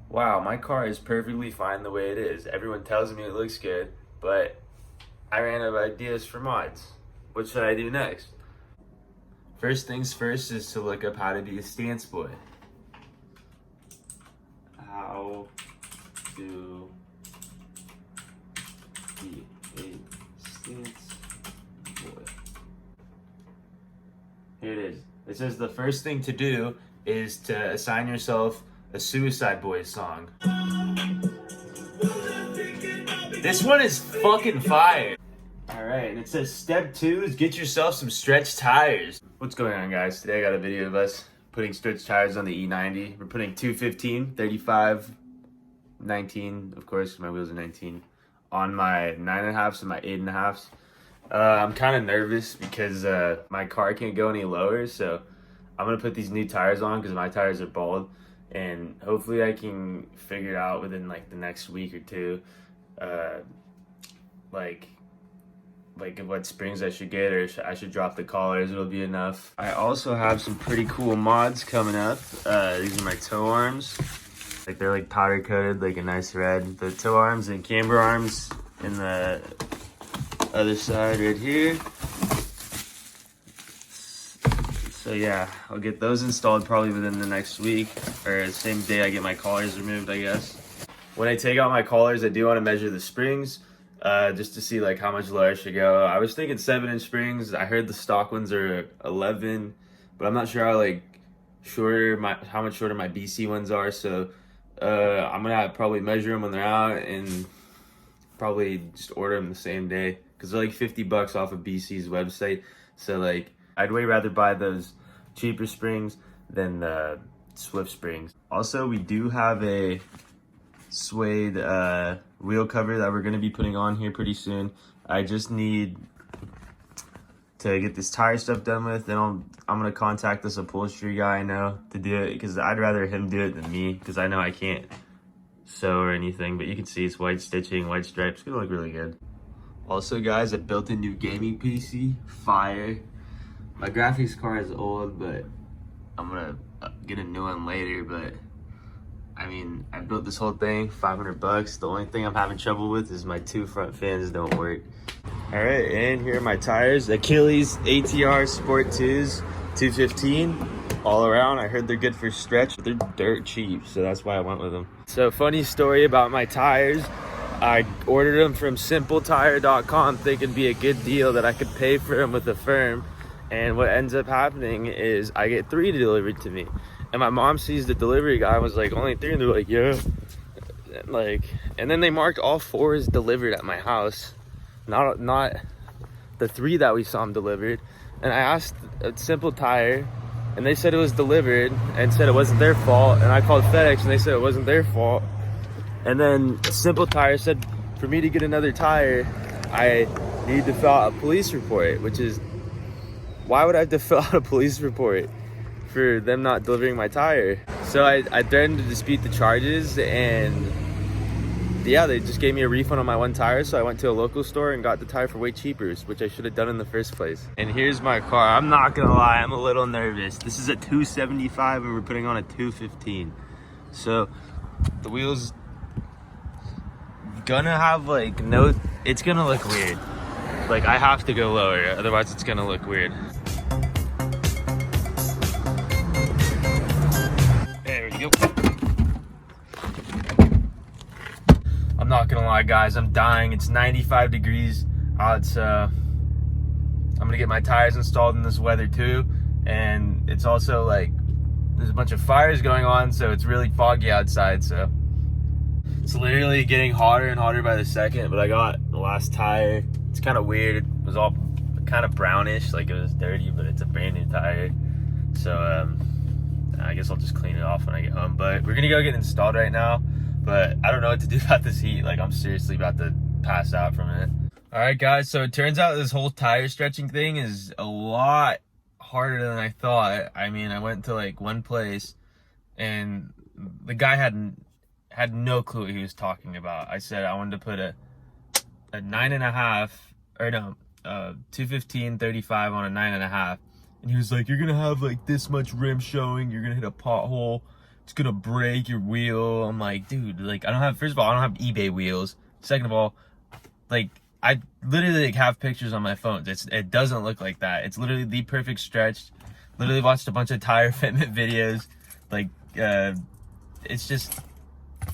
wow, my car is perfectly fine the way it is. Everyone tells me it looks good, but I ran out of ideas for mods. What should I do next? First things first is to look up how to be a stance boy. How to be a stance boy. Here it is. It says the first thing to do is to assign yourself a Suicide Boys song. This one is fucking fire. Alright, and it says step 2 is get yourself some stretch tires. What's going on, guys? Today I got a video of us putting stretch tires on the E90. We're putting 215, 35, 19, of course, my wheels are 19, on my 9.5s and my 8.5s. I'm kind of nervous because my car can't go any lower, so I'm gonna put these new tires on because my tires are bald, and hopefully I can figure it out within like the next week or two, like what springs I should get, or I should drop the collars. It'll be enough. I also have some pretty cool mods coming up. These are my toe arms. Like they're like powder coated, like a nice red. The toe arms and camber arms in the other side right here. So yeah, I'll get those installed probably within the next week, or the same day I get my collars removed, I guess. When I take out my collars, I do want to measure the springs, just to see like how much lower I should go. I was thinking 7-inch springs. I heard the stock ones are 11, but I'm not sure how how much shorter my BC ones are. So I'm gonna probably measure them when they're out and probably just order them the same day, because they're like $50 off of BC's website. So like I'd way rather buy those cheaper springs than the Swift springs. Also, we do have a suede wheel cover that we're going to be putting on here pretty soon. I just need to get this tire stuff done with, then I'm going to contact this upholstery guy I know to do it, because I'd rather him do it than me, because I know I can't sew or anything. But you can see it's white stitching, white stripes. It's going to look really good. Also, guys, I built a new gaming PC. Fire. My graphics card is old, but I'm going to get a new one later. But I mean, I built this whole thing, $500. The only thing I'm having trouble with is my 2 front fins don't work. All right, and here are my tires. Achilles ATR Sport 2s, 215, all around. I heard they're good for stretch, but they're dirt cheap, so that's why I went with them. So funny story about my tires. I ordered them from simpletire.com thinking it'd be a good deal that I could pay for them with the firm. And what ends up happening is I get 3 delivered to me. And my mom sees the delivery guy and was like, only 3? And they're like, yeah. And then they marked all 4 as delivered at my house. Not the 3 that we saw them delivered. And I asked Simple Tire, and they said it was delivered and said it wasn't their fault. And I called FedEx and they said it wasn't their fault. And then Simple Tire said for me to get another tire, I need to fill out a police report, which is, why would I have to fill out a police report for them not delivering my tire? So I threatened to dispute the charges, and yeah, they just gave me a refund on my 1 tire. So I went to a local store and got the tire for way cheaper, which I should have done in the first place. And here's my car. I'm not gonna lie, I'm a little nervous. This is a 275 and we're putting on a 215. So the wheels gonna have like it's gonna look weird. Like I have to go lower, otherwise it's gonna look weird. I'm not gonna lie, guys, I'm dying. It's 95 degrees. I'm gonna get my tires installed in this weather too, and it's also like there's a bunch of fires going on, so it's really foggy outside. So it's literally getting hotter and hotter by the second. But I got the last tire. It's kind of weird. It was all kind of brownish, like it was dirty, but it's a brand new tire. So I guess I'll just clean it off when I get home. But we're gonna go get it installed right now. But I don't know what to do about this heat. Like I'm seriously about to pass out from it. All right, guys. So it turns out this whole tire stretching thing is a lot harder than I thought. I mean, I went to like one place, and the guy had no clue what he was talking about. I said I wanted to put a 9.5, or no, 215 35 on a 9.5, and he was like, "You're gonna have like this much rim showing. You're gonna hit a pothole. it's gonna break your wheel. I'm like, dude, like first of all, I don't have eBay wheels. Second of all, like I literally like have pictures on my phone. It doesn't look like that. It's literally the perfect stretch. Literally watched a bunch of tire fitment videos. Like it's just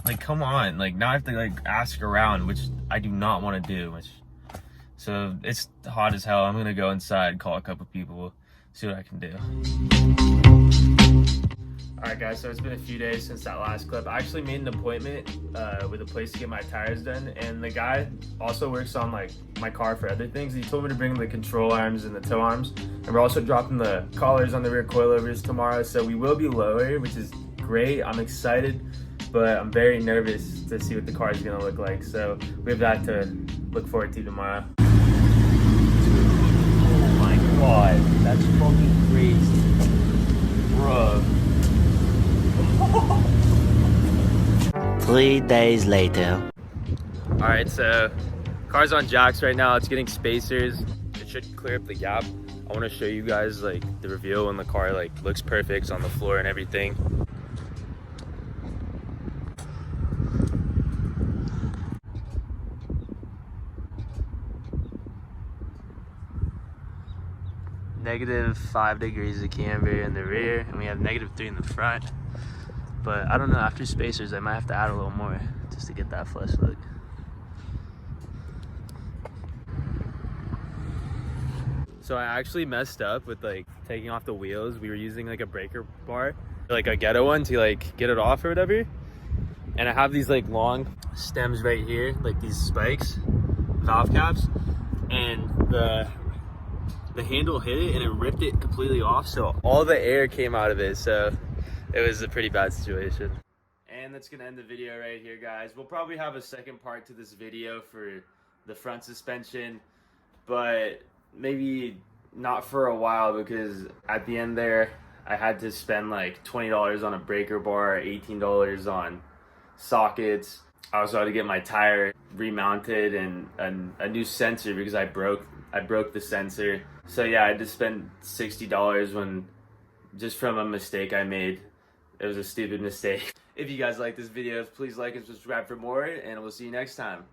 like, come on. Like now I have to like ask around, which I do not want to do. So it's hot as hell. I'm gonna go inside, call a couple people, see what I can do. Alright guys, so it's been a few days since that last clip. I actually made an appointment with a place to get my tires done, and the guy also works on like my car for other things. He told me to bring the control arms and the tow arms, and we're also dropping the collars on the rear coilovers tomorrow, so we will be lower, which is great. I'm excited, but I'm very nervous to see what the car is gonna look like, so we have that to look forward to tomorrow. Oh my god, that's fucking crazy, bro. 3 days later. Alright, so car's on jacks right now. It's getting spacers. It should clear up the gap. I want to show you guys like the reveal when the car like looks perfect. It's on the floor and everything. -5 degrees of camber in the rear, and we have -3 in the front. But I don't know, after spacers I might have to add a little more just to get that flush look. So I actually messed up with like taking off the wheels. We were using like a breaker bar, like a ghetto one, to like get it off or whatever. And I have these like long stems right here, like these spikes, valve caps, and the handle hit it and it ripped it completely off, so all the air came out of it. So it was a pretty bad situation. And that's gonna end the video right here, guys. We'll probably have a second part to this video for the front suspension, but maybe not for a while, because at the end there I had to spend like $20 on a breaker bar, $18 on sockets. I also had to get my tire remounted and a new sensor because I broke the sensor. So yeah, I had to spend $60 just from a mistake I made. It was a stupid mistake. If you guys like this video, please like and subscribe for more, and we'll see you next time.